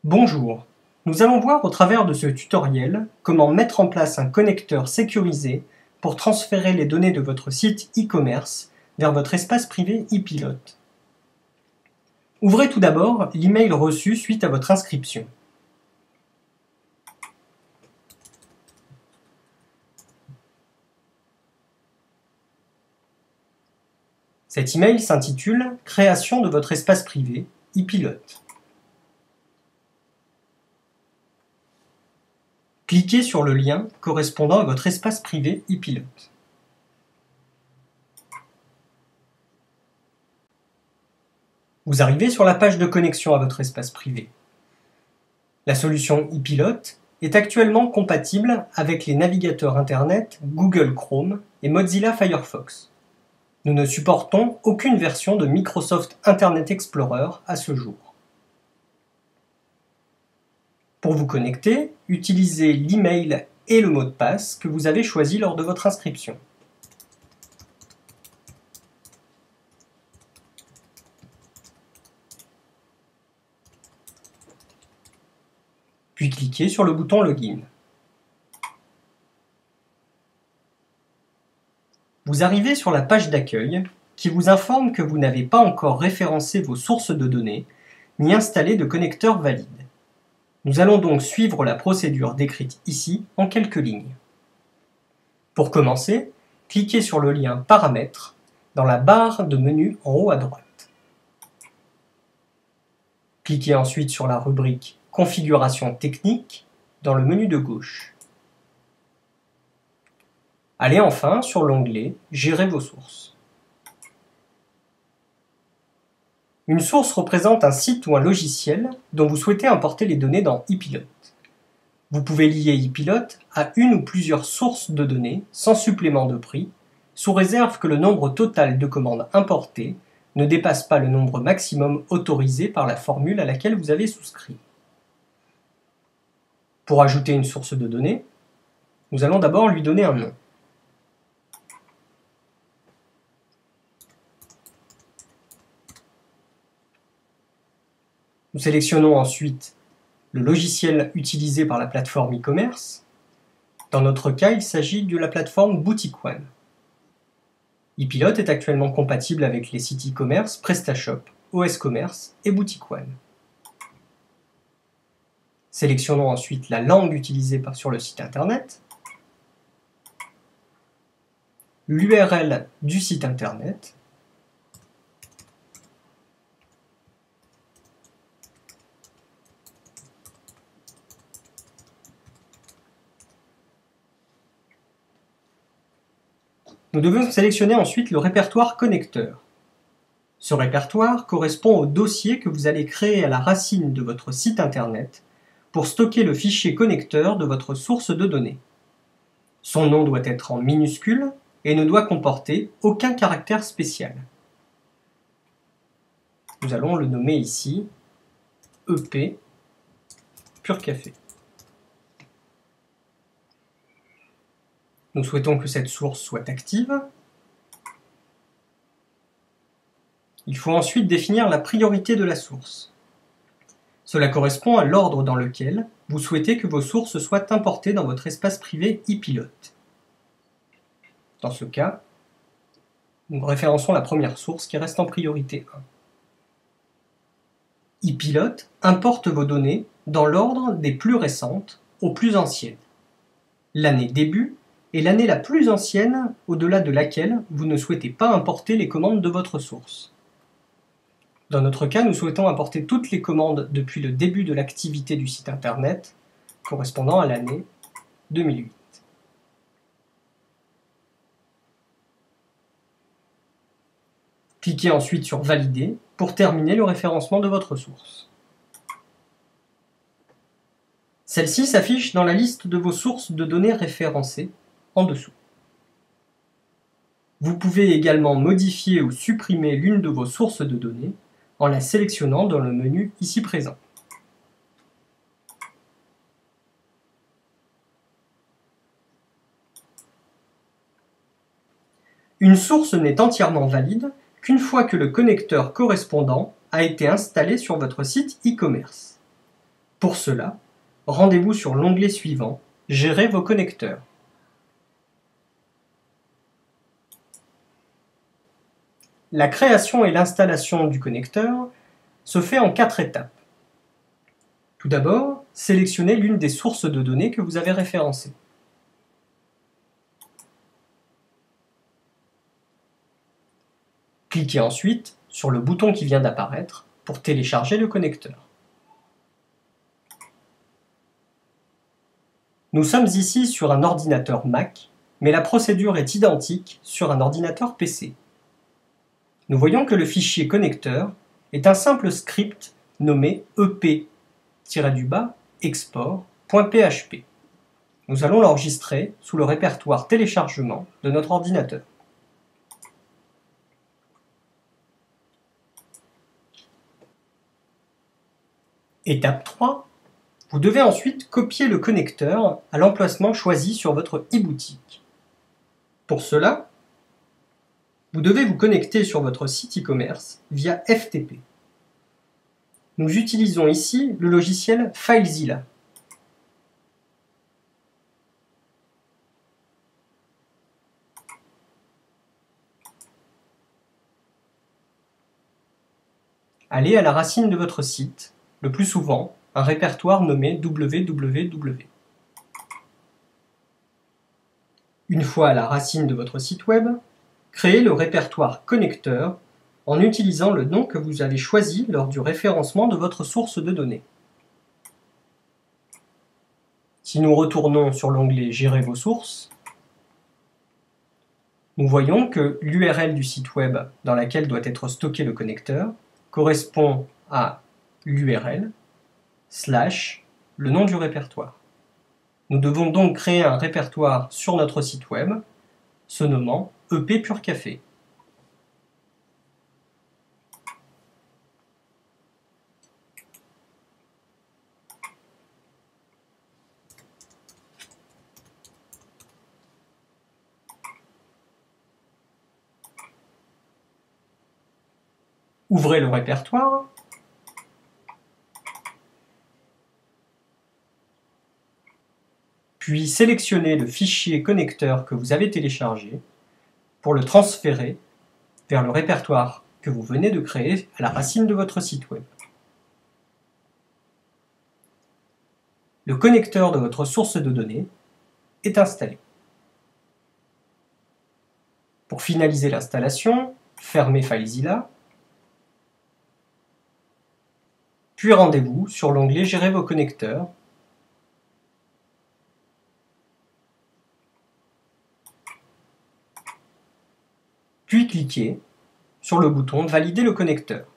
Bonjour, nous allons voir au travers de ce tutoriel comment mettre en place un connecteur sécurisé pour transférer les données de votre site e-commerce vers votre espace privé ePilote. Ouvrez tout d'abord l'email reçu suite à votre inscription. Cet email s'intitule « Création de votre espace privé ePilote ». Cliquez sur le lien correspondant à votre espace privé ePilote. Vous arrivez sur la page de connexion à votre espace privé. La solution ePilote est actuellement compatible avec les navigateurs Internet Google Chrome et Mozilla Firefox. Nous ne supportons aucune version de Microsoft Internet Explorer à ce jour. Pour vous connecter, utilisez l'email et le mot de passe que vous avez choisi lors de votre inscription. Puis cliquez sur le bouton Login. Vous arrivez sur la page d'accueil qui vous informe que vous n'avez pas encore référencé vos sources de données ni installé de connecteur valide. Nous allons donc suivre la procédure décrite ici en quelques lignes. Pour commencer, cliquez sur le lien Paramètres dans la barre de menu en haut à droite. Cliquez ensuite sur la rubrique Configuration technique dans le menu de gauche. Allez enfin sur l'onglet Gérer vos sources. Une source représente un site ou un logiciel dont vous souhaitez importer les données dans ePilote. Vous pouvez lier ePilote à une ou plusieurs sources de données sans supplément de prix, sous réserve que le nombre total de commandes importées ne dépasse pas le nombre maximum autorisé par la formule à laquelle vous avez souscrit. Pour ajouter une source de données, nous allons d'abord lui donner un nom. Nous sélectionnons ensuite le logiciel utilisé par la plateforme e-commerce. Dans notre cas, il s'agit de la plateforme Boutique One. ePilote est actuellement compatible avec les sites e-commerce PrestaShop, OS Commerce et Boutique One. Sélectionnons ensuite la langue utilisée sur le site internet, l'URL du site internet, nous devons sélectionner ensuite le répertoire connecteur. Ce répertoire correspond au dossier que vous allez créer à la racine de votre site internet pour stocker le fichier connecteur de votre source de données. Son nom doit être en minuscules et ne doit comporter aucun caractère spécial. Nous allons le nommer ici EP Pur Café. Nous souhaitons que cette source soit active. Il faut ensuite définir la priorité de la source. Cela correspond à l'ordre dans lequel vous souhaitez que vos sources soient importées dans votre espace privé ePilote. Dans ce cas, nous référençons la première source qui reste en priorité 1. ePilote importe vos données dans l'ordre des plus récentes aux plus anciennes. L'année début est l'année la plus ancienne au-delà de laquelle vous ne souhaitez pas importer les commandes de votre source. Dans notre cas, nous souhaitons importer toutes les commandes depuis le début de l'activité du site internet, correspondant à l'année 2008. Cliquez ensuite sur Valider pour terminer le référencement de votre source. Celle-ci s'affiche dans la liste de vos sources de données référencées en dessous. Vous pouvez également modifier ou supprimer l'une de vos sources de données en la sélectionnant dans le menu ici présent. Une source n'est entièrement valide qu'une fois que le connecteur correspondant a été installé sur votre site e-commerce. Pour cela, rendez-vous sur l'onglet suivant « Gérer vos connecteurs ». La création et l'installation du connecteur se fait en 4 étapes. Tout d'abord, sélectionnez l'une des sources de données que vous avez référencées. Cliquez ensuite sur le bouton qui vient d'apparaître pour télécharger le connecteur. Nous sommes ici sur un ordinateur Mac, mais la procédure est identique sur un ordinateur PC. Nous voyons que le fichier connecteur est un simple script nommé ep-export.php. Nous allons l'enregistrer sous le répertoire téléchargement de notre ordinateur. Étape 3. Vous devez ensuite copier le connecteur à l'emplacement choisi sur votre e-boutique. Pour cela, vous devez vous connecter sur votre site e-commerce via FTP. Nous utilisons ici le logiciel FileZilla. Allez à la racine de votre site, le plus souvent un répertoire nommé www. Une fois à la racine de votre site web, créez le répertoire connecteur en utilisant le nom que vous avez choisi lors du référencement de votre source de données. Si nous retournons sur l'onglet « Gérer vos sources », nous voyons que l'URL du site web dans laquelle doit être stocké le connecteur correspond à l'URL / le nom du répertoire. Nous devons donc créer un répertoire sur notre site web se nommant EP Pur Café. Ouvrez le répertoire. Puis sélectionnez le fichier connecteur que vous avez téléchargé pour le transférer vers le répertoire que vous venez de créer à la racine de votre site web. Le connecteur de votre source de données est installé. Pour finaliser l'installation, fermez FileZilla, puis rendez-vous sur l'onglet « Gérer vos connecteurs » puis cliquez sur le bouton « Valider le connecteur ».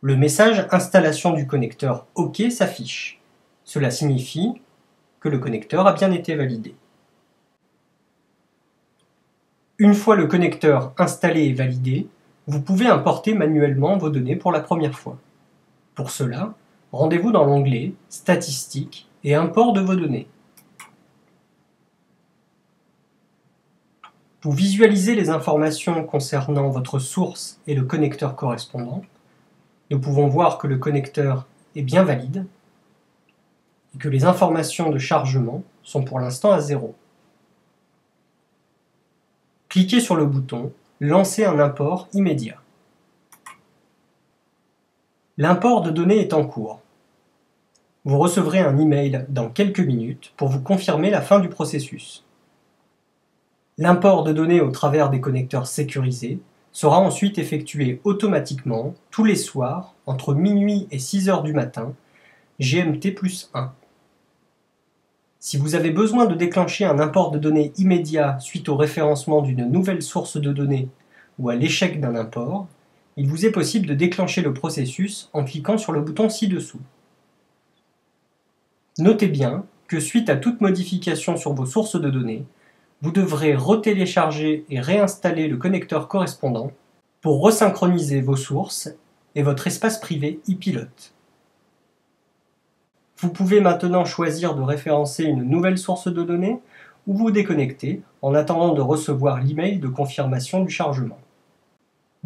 Le message « Installation du connecteur OK » s'affiche. Cela signifie que le connecteur a bien été validé. Une fois le connecteur installé et validé, vous pouvez importer manuellement vos données pour la première fois. Pour cela, rendez-vous dans l'onglet « Statistiques » et import de vos données. Pour visualiser les informations concernant votre source et le connecteur correspondant, nous pouvons voir que le connecteur est bien valide et que les informations de chargement sont pour l'instant à 0. Cliquez sur le bouton « Lancer un import immédiat ». L'import de données est en cours. Vous recevrez un email dans quelques minutes pour vous confirmer la fin du processus. L'import de données au travers des connecteurs sécurisés sera ensuite effectué automatiquement tous les soirs entre minuit et 6 heures du matin, GMT+1. Si vous avez besoin de déclencher un import de données immédiat suite au référencement d'une nouvelle source de données ou à l'échec d'un import, il vous est possible de déclencher le processus en cliquant sur le bouton ci-dessous. Notez bien que suite à toute modification sur vos sources de données, vous devrez retélécharger et réinstaller le connecteur correspondant pour resynchroniser vos sources et votre espace privé ePilote. Vous pouvez maintenant choisir de référencer une nouvelle source de données ou vous déconnecter en attendant de recevoir l'email de confirmation du chargement.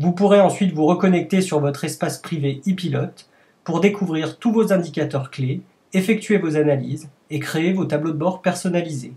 Vous pourrez ensuite vous reconnecter sur votre espace privé ePilote pour découvrir tous vos indicateurs clés, effectuer vos analyses et créer vos tableaux de bord personnalisés.